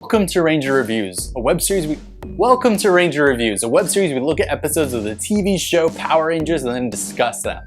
Welcome to Ranger Reviews, a web series we look at episodes of the TV show Power Rangers and then discuss them.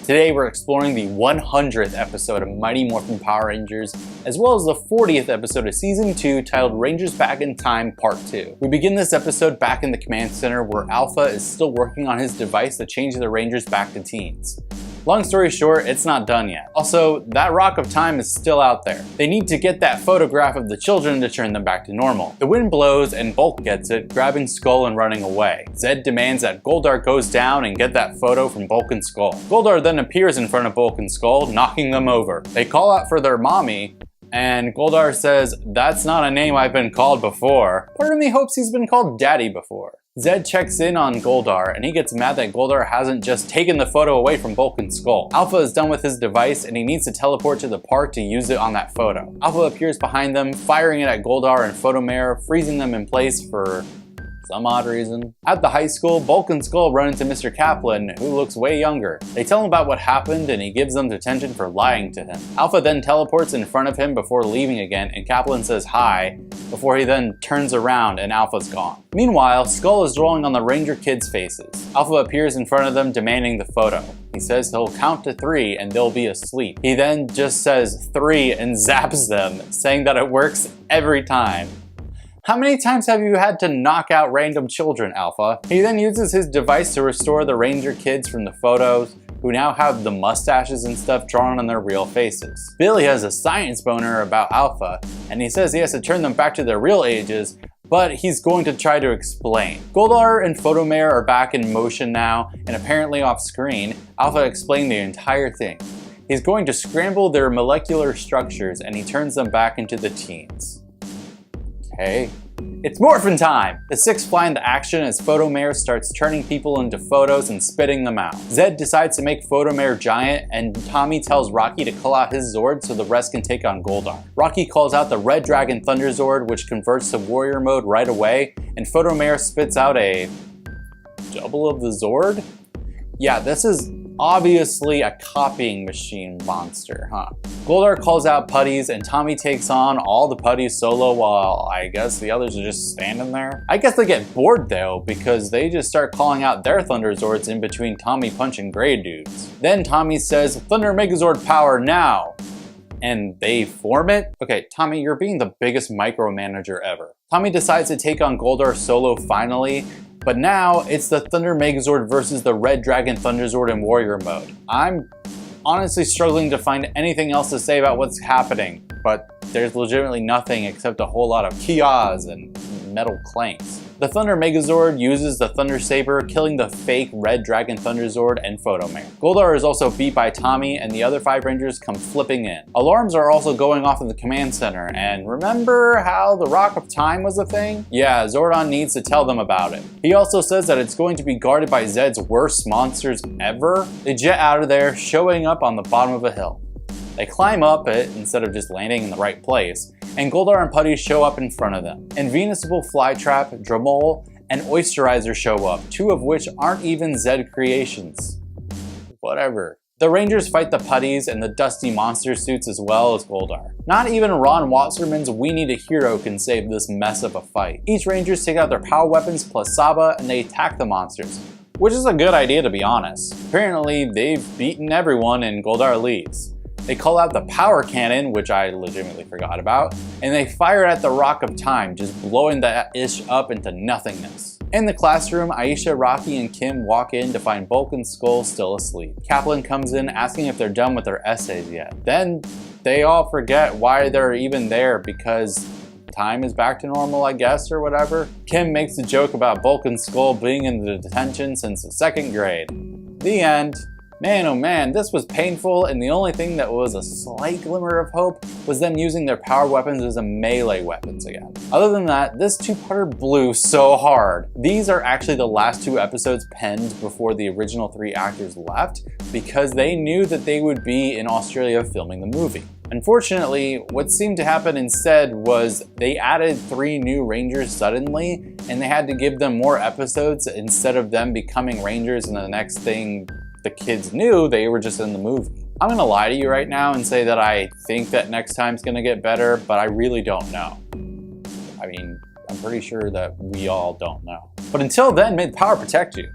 Today we're exploring the 100th episode of Mighty Morphin Power Rangers, as well as the 40th episode of Season 2 titled Rangers Back in Time Part 2. We begin this episode back in the command center where Alpha is still working on his device to change the Rangers back to teens. Long story short, it's not done yet. Also, that rock of time is still out there. They need to get that photograph of the children to turn them back to normal. The wind blows and Bulk gets it, grabbing Skull and running away. Zed demands that Goldar goes down and get that photo from Bulk and Skull. Goldar then appears in front of Bulk and Skull, knocking them over. They call out for their mommy, and Goldar says, "That's not a name I've been called before." Part of me hopes he's been called Daddy before. Zed checks in on Goldar and he gets mad that Goldar hasn't just taken the photo away from Bulk and Skull. Alpha is done with his device and he needs to teleport to the park to use it on that photo. Alpha appears behind them, firing it at Goldar and Photomare, freezing them in place for some odd reason. At the high school, Bulk and Skull run into Mr. Kaplan, who looks way younger. They tell him about what happened and he gives them detention for lying to him. Alpha then teleports in front of him before leaving again, and Kaplan says hi, before he then turns around and Alpha's gone. Meanwhile, Skull is drawing on the Ranger kids' faces. Alpha appears in front of them demanding the photo. He says he'll count to 3 and they'll be asleep. He then just says 3 and zaps them, saying that it works every time. How many times have you had to knock out random children, Alpha? He then uses his device to restore the Ranger kids from the photos, who now have the mustaches and stuff drawn on their real faces. Billy has a science boner about Alpha, and he says he has to turn them back to their real ages, but he's going to try to explain. Goldar and Photomare are back in motion now, and apparently off screen, Alpha explained the entire thing. He's going to scramble their molecular structures, and he turns them back into the teens. Okay. It's Morphin time! The six fly into action as Photomare starts turning people into photos and spitting them out. Zed decides to make Photomare giant, and Tommy tells Rocky to call out his Zord so the rest can take on Goldar. Rocky calls out the Red Dragon Thunder Zord, which converts to warrior mode right away, and Photomare spits out a double of the Zord? Yeah, this is obviously a copying machine monster, huh? Goldar calls out putties and Tommy takes on all the putties solo while I guess the others are just standing there. I guess they get bored though because they just start calling out their Thunder Zords in between Tommy punching gray dudes. Then Tommy says, "Thunder Megazord power now!" And they form it? Okay, Tommy, you're being the biggest micromanager ever. Tommy decides to take on Goldar solo finally, but now it's the Thunder Megazord versus the Red Dragon Thunder Zord in warrior mode. I'm honestly struggling to find anything else to say about what's happening, but there's legitimately nothing except a whole lot of kias and metal clanks. The Thunder Megazord uses the Thunder Saber, killing the fake Red Dragon Thunder Zord and Photomare. Goldar is also beat by Tommy, and the other 5 Rangers come flipping in. Alarms are also going off in the command center, and remember how the Rock of Time was a thing? Yeah, Zordon needs to tell them about it. He also says that it's going to be guarded by Zed's worst monsters ever. They jet out of there, showing up on the bottom of a hill. They climb up it instead of just landing in the right place, and Goldar and Putty show up in front of them. Invincible Flytrap, Dramole, and Oysterizer show up, 2 of which aren't even Zed creations. Whatever. The Rangers fight the Putties and the Dusty Monster suits as well as Goldar. Not even Ron Wasserman's We Need a Hero can save this mess of a fight. Each Rangers take out their power weapons plus Saba and they attack the monsters, which is a good idea to be honest. Apparently they've beaten everyone and Goldar leaves. They call out the power cannon, which I legitimately forgot about, and they fire at the Rock of Time, just blowing that ish up into nothingness. In the classroom, Aisha, Rocky, and Kim walk in to find Bulk and Skull still asleep. Kaplan comes in asking if they're done with their essays yet. Then they all forget why they're even there because time is back to normal, I guess, or whatever. Kim makes a joke about Bulk and Skull being in the detention since the 2nd grade. The end. Man, oh man, this was painful, and the only thing that was a slight glimmer of hope was them using their power weapons as a melee weapons again. Other than that, this 2-parter blew so hard. These are actually the last 2 episodes penned before the original 3 actors left because they knew that they would be in Australia filming the movie. Unfortunately, what seemed to happen instead was they added 3 new Rangers suddenly, and they had to give them more episodes instead of them becoming Rangers and the next thing the kids knew, they were just in the movie. I'm gonna lie to you right now and say that I think that next time's gonna get better, but I really don't know. I mean, I'm pretty sure that we all don't know. But until then, may the power protect you.